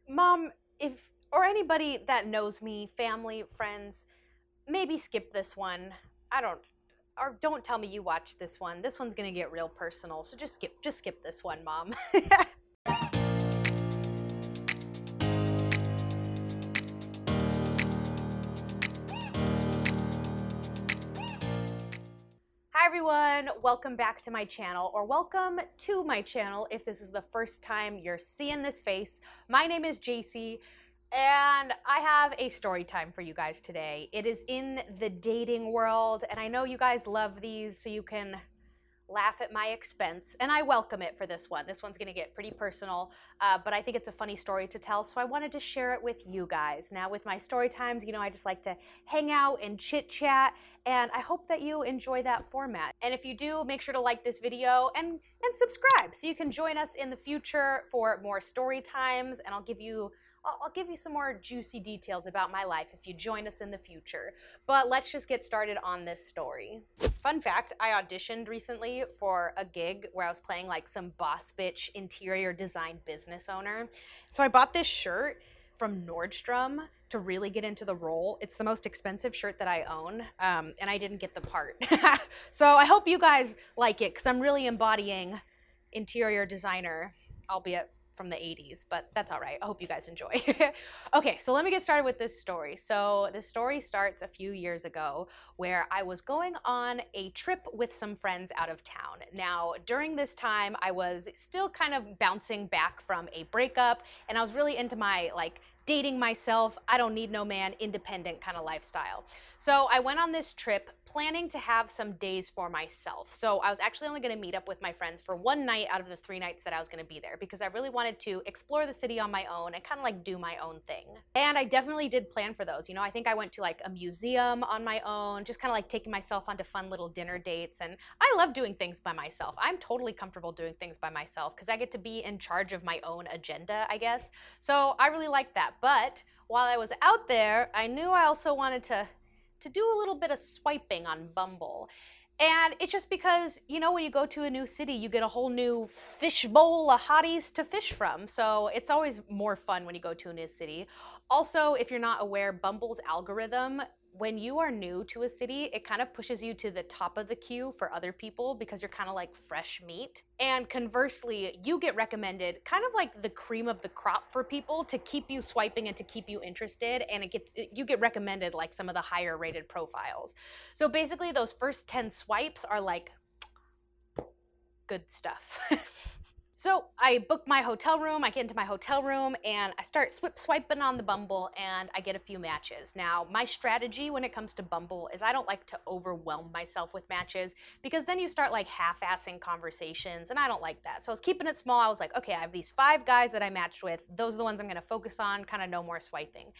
Mom, if or anybody that knows me, family, friends, maybe skip this one. I don't or don't tell me you watched this one. This one's going to get real personal. So just skip this one, Mom. Hi everyone, welcome back to my channel, or welcome to my channel if this is the first time you're seeing this face. My name is Jacy, and I have a story time for you guys today. It is in the dating world, and I know you guys love these, so you can laugh at my expense, and I welcome it for this one. This one's gonna get pretty personal, but I think it's a funny story to tell, so I wanted to share it with you guys. Now, with my story times, you know, I just like to hang out and chit chat, and I hope that you enjoy that format. And if you do, make sure to like this video and subscribe so you can join us in the future for more story times, and I'll give you some more juicy details about my life if you join us in the future. But let's just get started on this story. Fun fact, I auditioned recently for a gig where I was playing like some boss bitch interior design business owner. So I bought this shirt from Nordstrom to really get into the role. It's the most expensive shirt that I own, and I didn't get the part. So I hope you guys like it, because I'm really embodying interior designer, albeit from the 80s, but that's all right. I hope you guys enjoy. Okay, so let me get started with this story. So the story starts a few years ago where I was going on a trip with some friends out of town. Now, during this time, I was still kind of bouncing back from a breakup, and I was really into my like dating myself, I don't need no man, independent kind of lifestyle. So I went on this trip planning to have some days for myself. So I was actually only gonna meet up with my friends for one night out of the 3 nights that I was gonna be there, because I really wanted to explore the city on my own and kind of like do my own thing. And I definitely did plan for those. You know, I think I went to like a museum on my own, just kind of like taking myself onto fun little dinner dates. And I love doing things by myself. I'm totally comfortable doing things by myself because I get to be in charge of my own agenda, I guess. So I really like that. But while I was out there, I knew I also wanted to do a little bit of swiping on Bumble. And it's just because, you know, when you go to a new city, you get a whole new fishbowl of hotties to fish from. So it's always more fun when you go to a new city. Also, if you're not aware, Bumble's algorithm, when you are new to a city, it kind of pushes you to the top of the queue for other people because you're kind of like fresh meat. And conversely, you get recommended kind of like the cream of the crop for people to keep you swiping and to keep you interested. And you get recommended like some of the higher rated profiles. So basically those first 10 swipes are like good stuff. So I book my hotel room, I get into my hotel room, and I start swiping on the Bumble, and I get a few matches. Now, my strategy when it comes to Bumble is I don't like to overwhelm myself with matches, because then you start like half-assing conversations, and I don't like that. So I was keeping it small. I was like, okay, I have these 5 guys that I matched with. Those are the ones I'm gonna focus on, kind of no more swiping.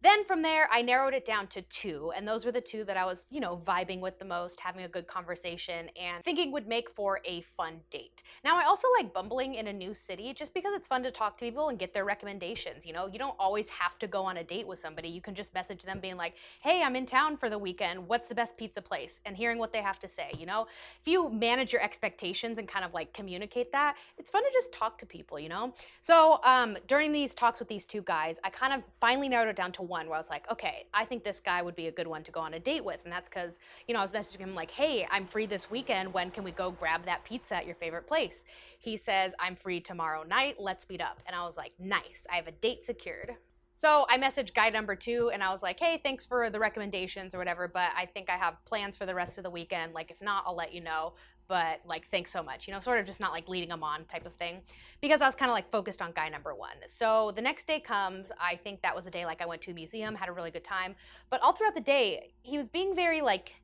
Then from there, I narrowed it down to 2, and those were the 2 that I was, you know, vibing with the most, having a good conversation, and thinking would make for a fun date. Now, I also like bumbling in a new city just because it's fun to talk to people and get their recommendations. You know, you don't always have to go on a date with somebody. You can just message them being like, hey, I'm in town for the weekend. What's the best pizza place? And hearing what they have to say, you know? If you manage your expectations and kind of like communicate that, it's fun to just talk to people, you know? So during these talks with these 2 guys, I kind of finally narrowed it down to 1, where I was like, okay, I think this guy would be a good one to go on a date with. And that's because, you know, I was messaging him like, hey, I'm free this weekend. When can we go grab that pizza at your favorite place? He says, I'm free tomorrow night. Let's meet up. And I was like, nice. I have a date secured. So I messaged guy number 2, and I was like, hey, thanks for the recommendations or whatever, but I think I have plans for the rest of the weekend. Like, if not, I'll let you know. But like, thanks so much, you know, sort of just not like leading them on type of thing, because I was kind of like focused on guy number 1. So the next day comes, I think that was the day like I went to a museum, had a really good time, but all throughout the day, he was being very like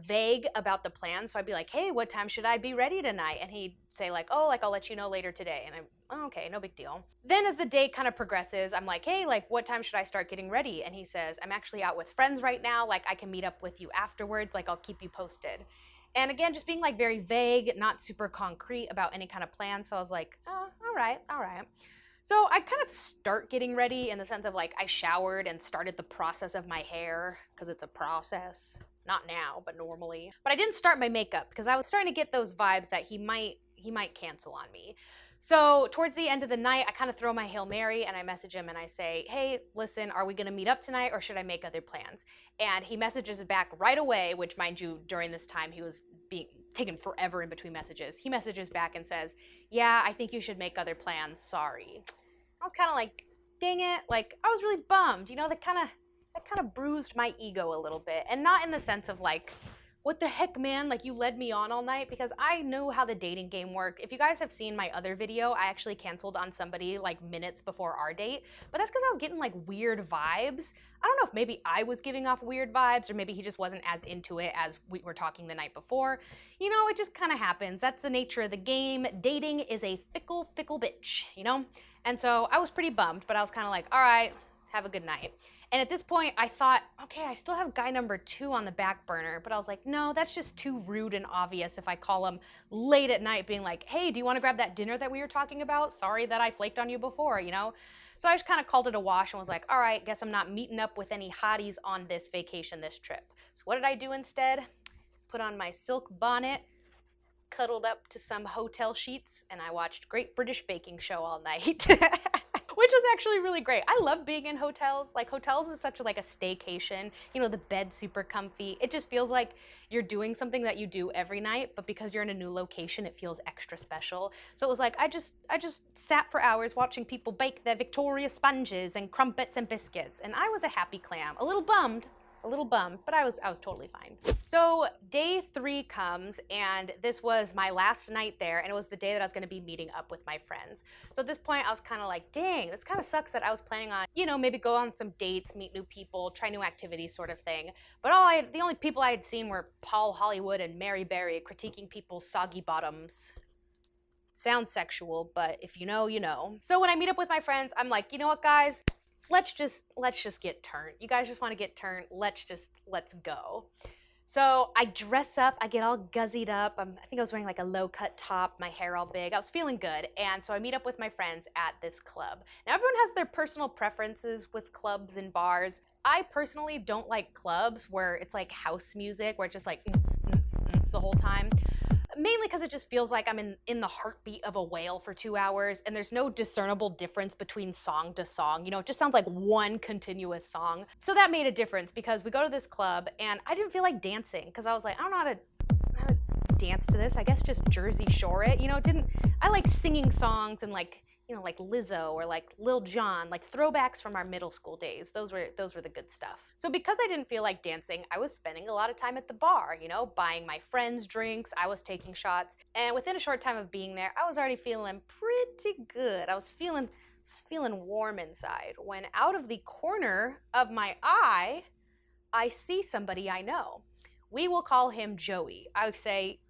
vague about the plan. So I'd be like, hey, what time should I be ready tonight? And he'd say like, oh, like I'll let you know later today. And I'm, oh, okay, no big deal. Then as the day kind of progresses, I'm like, hey, like what time should I start getting ready? And he says, I'm actually out with friends right now. Like I can meet up with you afterwards. Like I'll keep you posted. And again, just being like very vague, not super concrete about any kind of plan. So I was like, oh, all right. So I kind of start getting ready in the sense of like I showered and started the process of my hair, because it's a process. Not now, but normally. But I didn't start my makeup because I was starting to get those vibes that he might cancel on me. So towards the end of the night, I kind of throw my Hail Mary and I message him and I say, hey, listen, are we going to meet up tonight or should I make other plans? And he messages back right away, which mind you, during this time he was being taken forever in between messages. He messages back and says, yeah, I think you should make other plans. Sorry. I was kind of like, dang it. Like, I was really bummed. You know, that kind of bruised my ego a little bit. And not in the sense of like, what the heck, man? Like, you led me on all night, because I knew how the dating game worked. If you guys have seen my other video, I actually canceled on somebody like minutes before our date, but that's because I was getting like weird vibes. I don't know if maybe I was giving off weird vibes or maybe he just wasn't as into it as we were talking the night before. You know, it just kind of happens. That's the nature of the game. Dating is a fickle, fickle bitch, you know? And so I was pretty bummed, but I was kind of like, all right, have a good night. And at this point, I thought, okay, I still have guy number 2 on the back burner, but I was like, no, that's just too rude and obvious if I call him late at night being like, hey, do you want to grab that dinner that we were talking about? Sorry that I flaked on you before, you know? So I just kind of called it a wash and was like, all right, guess I'm not meeting up with any hotties on this vacation, this trip. So what did I do instead? Put on my silk bonnet, cuddled up to some hotel sheets, and I watched Great British Baking Show all night. Which is actually really great. I love being in hotels. Like, hotels is such like a staycation. You know, the bed's super comfy. It just feels like you're doing something that you do every night, but because you're in a new location, it feels extra special. So it was like, I just sat for hours watching people bake their Victoria sponges and crumpets and biscuits, and I was a happy clam. A little bummed, but I was totally fine. So day 3 comes, and this was my last night there, and it was the day that I was gonna be meeting up with my friends. So at this point, I was kind of like, dang, this kind of sucks that I was planning on, you know, maybe go on some dates, meet new people, try new activities sort of thing. But the only people I had seen were Paul Hollywood and Mary Berry critiquing people's soggy bottoms. Sounds sexual, but if you know, you know. So when I meet up with my friends, I'm like, you know what, guys? Let's just get turned. You guys just want to get turned. Let's go. So I dress up, I get all guzzied up. I think I was wearing like a low cut top, my hair all big. I was feeling good. And so I meet up with my friends at this club. Now everyone has their personal preferences with clubs and bars. I personally don't like clubs where it's like house music, where it's just like the whole time. Mainly because it just feels like I'm in the heartbeat of a whale for 2 hours, and there's no discernible difference between song to song. You know, it just sounds like one continuous song. So that made a difference, because we go to this club and I didn't feel like dancing, because I was like, I don't know how to dance to this. I guess just Jersey Shore it. You know, I like singing songs and like, you know, like Lizzo or like Lil Jon, like throwbacks from our middle school days. Those were the good stuff. So because I didn't feel like dancing, I was spending a lot of time at the bar, you know, buying my friends drinks, I was taking shots, and within a short time of being there, I was already feeling pretty good. I was feeling warm inside, when out of the corner of my eye, I see somebody I know. We will call him Joey. I would say,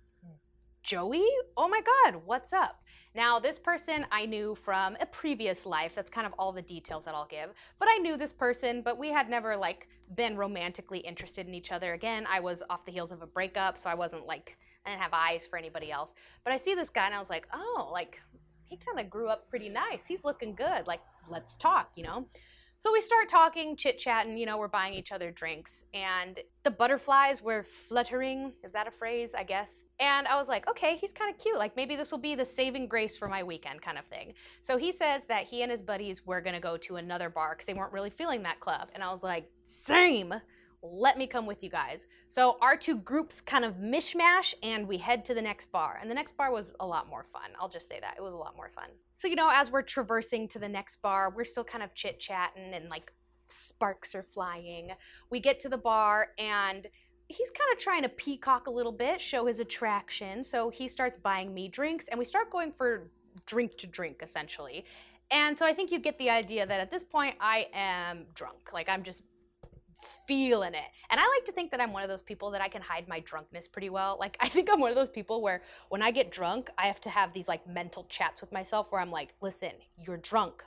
Joey? Oh my God, what's up? Now, this person I knew from a previous life. That's kind of all the details that I'll give. But I knew this person, but we had never like been romantically interested in each other. Again, I was off the heels of a breakup, so I didn't have eyes for anybody else. But I see this guy and I was like, oh, like he kind of grew up pretty nice. He's looking good. Like, let's talk, you know? So we start talking, chit-chatting, you know, we're buying each other drinks, and the butterflies were fluttering. Is that a phrase? I guess. And I was like, okay, he's kind of cute. Like, maybe this will be the saving grace for my weekend kind of thing. So he says that he and his buddies were gonna go to another bar because they weren't really feeling that club. And I was like, same. Let me come with you guys. So our 2 groups kind of mishmash, and we head to the next bar. And the next bar was a lot more fun. I'll just say that. It was a lot more fun. So, you know, as we're traversing to the next bar, we're still kind of chit-chatting and like sparks are flying. We get to the bar and he's kind of trying to peacock a little bit, show his attraction. So he starts buying me drinks, and we start going for drink to drink, essentially. And so I think you get the idea that at this point I am drunk. Like, I'm just feeling it. And I like to think that I'm one of those people that I can hide my drunkenness pretty well. Like, I think I'm one of those people where when I get drunk, I have to have these like mental chats with myself where I'm like, listen, you're drunk,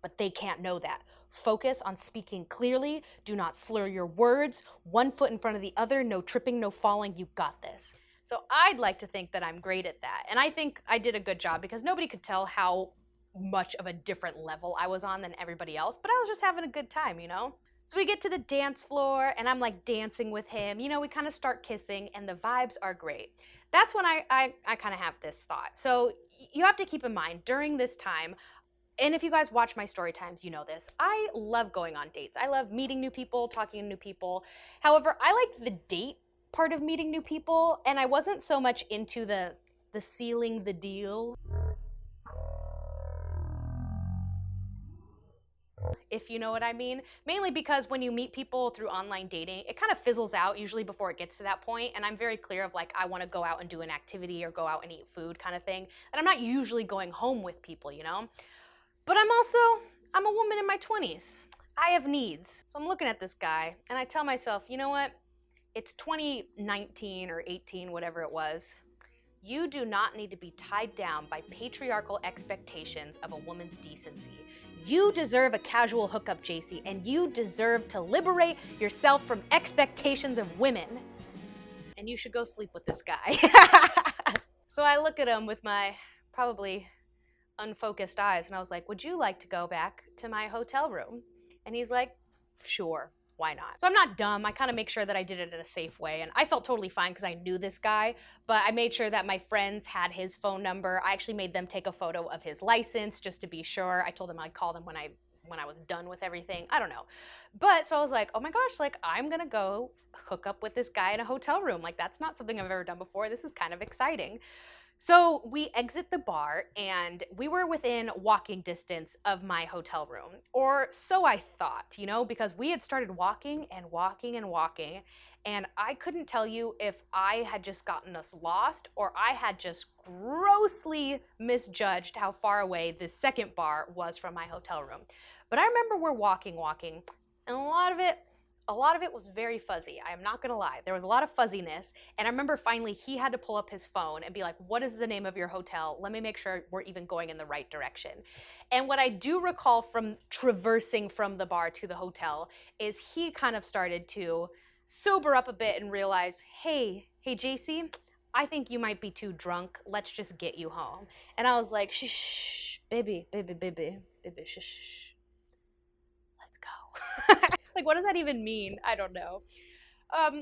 but they can't know that. Focus on speaking clearly. Do not slur your words. 1 foot in front of the other. No tripping, no falling. You got this. So I'd like to think that I'm great at that. And I think I did a good job, because nobody could tell how much of a different level I was on than everybody else, but I was just having a good time, you know? So we get to the dance floor and I'm like dancing with him. You know, we kind of start kissing and the vibes are great. That's when I kind of have this thought. So you have to keep in mind during this time, and if you guys watch my story times, you know this. I love going on dates. I love meeting new people, talking to new people. However, I like the date part of meeting new people, and I wasn't so much into the sealing the deal, if you know what I mean. Mainly because when you meet people through online dating, it kind of fizzles out usually before it gets to that point. And I'm very clear of like, I want to go out and do an activity or go out and eat food kind of thing. And I'm not usually going home with people, you know? But I'm a woman in my 20s. I have needs. So I'm looking at this guy and I tell myself, you know what? It's 2019 or 18, whatever it was. You do not need to be tied down by patriarchal expectations of a woman's decency. You deserve a casual hookup, Jacy, and you deserve to liberate yourself from expectations of women. And you should go sleep with this guy. So I look at him with my probably unfocused eyes and I was like, would you like to go back to my hotel room? And he's like, sure. Why not? So I'm not dumb. I kind of make sure that I did it in a safe way. And I felt totally fine because I knew this guy, but I made sure that my friends had his phone number. I actually made them take a photo of his license just to be sure. I told them I'd call them when I was done with everything. I don't know. But so I was like, oh my gosh, like I'm gonna go hook up with this guy in a hotel room. Like that's not something I've ever done before. This is kind of exciting. So we exit the bar and we were within walking distance of my hotel room, or so I thought, you know, because we had started walking and walking and walking, and I couldn't tell you if I had just gotten us lost or I had just grossly misjudged how far away this second bar was from my hotel room. But I remember we're walking, and a lot of it was very fuzzy. I am not gonna lie. There was a lot of fuzziness. And I remember finally he had to pull up his phone and be like, what is the name of your hotel? Let me make sure we're even going in the right direction. And what I do recall from traversing from the bar to the hotel is he kind of started to sober up a bit and realize, hey, Jacy, I think you might be too drunk. Let's just get you home. And I was like, shh, baby, shh. Let's go. Like, what does that even mean? I don't know.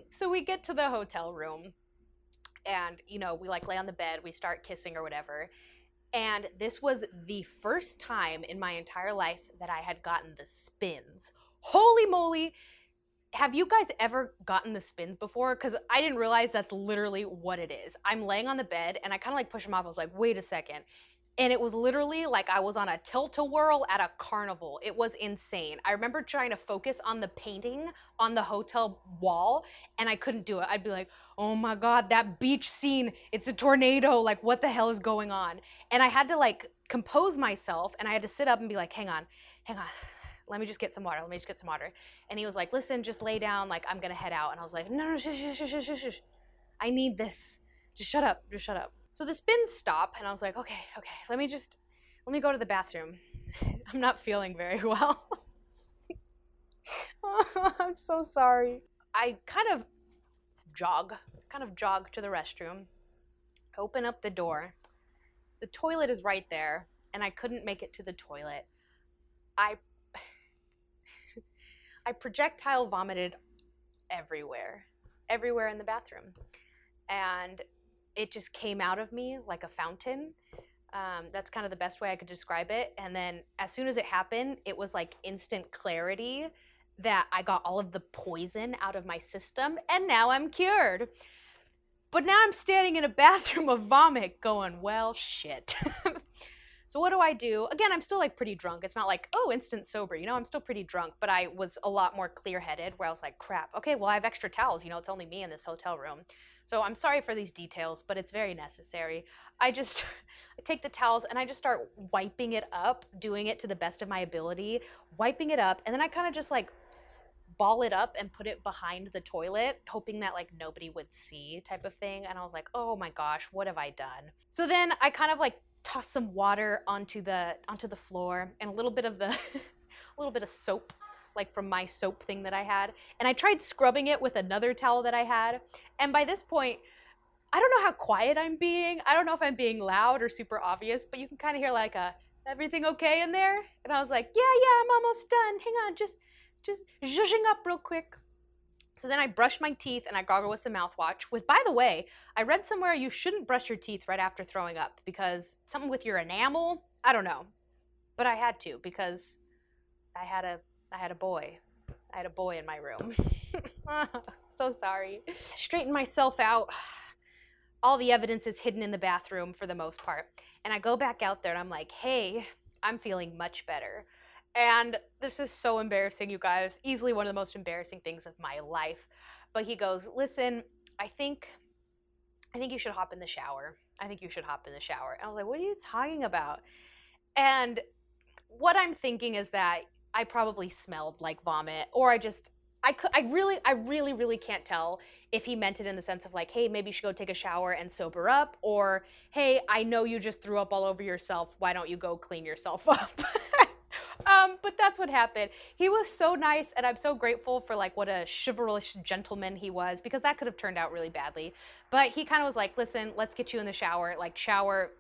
So we get to the hotel room and, you know, we like lay on the bed, we start kissing or whatever. And this was the first time in my entire life that I had gotten the spins. Holy moly. Have you guys ever gotten the spins before? Because I didn't realize that's literally what it is. I'm laying on the bed and I kind of like push him off. I was like, wait a second. And it was literally like I was on a tilt-a-whirl at a carnival. It was insane. I remember trying to focus on the painting on the hotel wall and I couldn't do it. I'd be like, oh my God, that beach scene, it's a tornado. Like what the hell is going on? And I had to like compose myself and I had to sit up and be like, hang on. Let me just get some water. And he was like, listen, just lay down. Like I'm gonna head out. And I was like, no, shush. I need this. Just shut up. So the spins stop and I was like, okay, let me go to the bathroom. I'm not feeling very well. Oh, I'm so sorry. I kind of jog to the restroom, open up the door. The toilet is right there and I couldn't make it to the toilet. I projectile vomited everywhere in the bathroom. And it just came out of me like a fountain. That's kind of the best way I could describe it. And then as soon as it happened, it was like instant clarity that I got all of the poison out of my system and now I'm cured. But now I'm standing in a bathroom of vomit going, well, shit. So what do I do? Again, I'm still like pretty drunk. It's not like, oh, instant sober, you know, I'm still pretty drunk, but I was a lot more clear-headed where I was like, crap, okay, well, I have extra towels, you know, it's only me in this hotel room. So I'm sorry for these details, but it's very necessary. I take the towels and I just start wiping it up, doing it to the best of my ability, wiping it up, and then I kind of just like ball it up and put it behind the toilet, hoping that like nobody would see type of thing. And I was like, oh my gosh, what have I done? So then I kind of like toss some water onto the floor and a little bit of soap, like from my soap thing that I had. And I tried scrubbing it with another towel that I had. And by this point, I don't know how quiet I'm being. I don't know if I'm being loud or super obvious, but you can kind of hear like everything okay in there? And I was like, yeah, I'm almost done. Hang on, just zhuzhing up real quick. So then I brush my teeth and I gargle with some mouthwash, with, by the way, I read somewhere you shouldn't brush your teeth right after throwing up because something with your enamel, I don't know. But I had to because I had a boy. I had a boy in my room. So sorry. Straighten myself out. All the evidence is hidden in the bathroom for the most part. And I go back out there and I'm like, hey, I'm feeling much better. And this is so embarrassing, you guys. Easily one of the most embarrassing things of my life. But he goes, listen, I think you should hop in the shower. I think you should hop in the shower. And I was like, what are you talking about? And what I'm thinking is that I probably smelled like vomit, or I really can't tell if he meant it in the sense of like, hey, maybe you should go take a shower and sober up, or hey, I know you just threw up all over yourself. Why don't you go clean yourself up? But that's what happened. He was so nice, and I'm so grateful for like what a chivalrous gentleman he was, because that could have turned out really badly. But he kind of was like, listen, let's get you in the shower, like shower,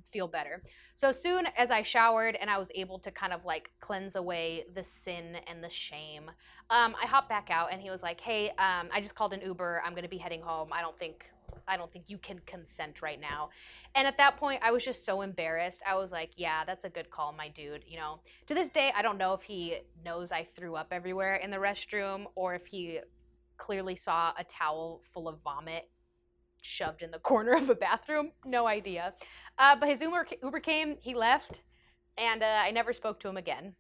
feel better. So as soon as I showered and I was able to kind of like cleanse away the sin and the shame, I hopped back out and he was like, hey, I just called an Uber. I'm going to be heading home. I don't think you can consent right now. And at that point, I was just so embarrassed. I was like, yeah, that's a good call, my dude. You know, to this day, I don't know if he knows I threw up everywhere in the restroom or if he clearly saw a towel full of vomit shoved in the corner of a bathroom. No idea. But his Uber came, he left, and I never spoke to him again.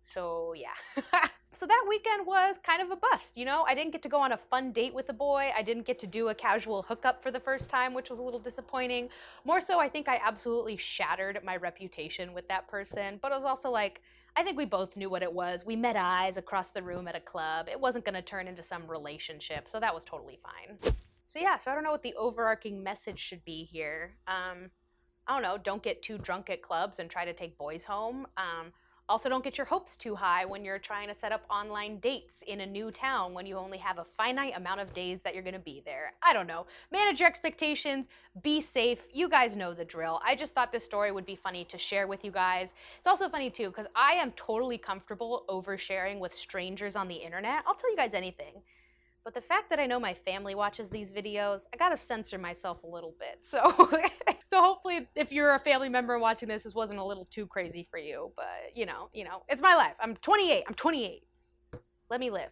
So yeah. So that weekend was kind of a bust, you know? I didn't get to go on a fun date with a boy. I didn't get to do a casual hookup for the first time, which was a little disappointing. More so, I think I absolutely shattered my reputation with that person. But it was also like, I think we both knew what it was. We met eyes across the room at a club. It wasn't gonna turn into some relationship, so that was totally fine. So yeah, so I don't know what the overarching message should be here. I don't know, don't get too drunk at clubs and try to take boys home. Also, don't get your hopes too high when you're trying to set up online dates in a new town when you only have a finite amount of days that you're gonna be there. I don't know. Manage your expectations, be safe. You guys know the drill. I just thought this story would be funny to share with you guys. It's also funny too, because I am totally comfortable oversharing with strangers on the internet. I'll tell you guys anything. But the fact that I know my family watches these videos, I gotta censor myself a little bit. So, so hopefully if you're a family member watching this wasn't a little too crazy for you, but you know, it's my life. I'm 28. Let me live.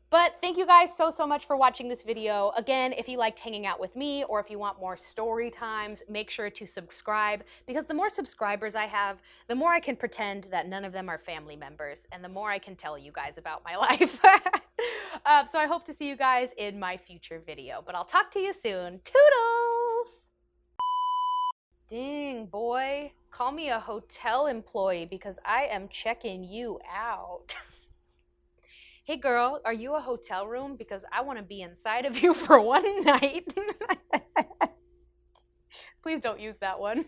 But thank you guys so much for watching this video. Again, if you liked hanging out with me or if you want more story times, make sure to subscribe, because the more subscribers I have, the more I can pretend that none of them are family members and the more I can tell you guys about my life. So I hope to see you guys in my future video, but I'll talk to you soon. Toodles! Dang, boy, call me a hotel employee because I am checking you out. Hey girl, are you a hotel room? Because I want to be inside of you for one night. Please don't use that one.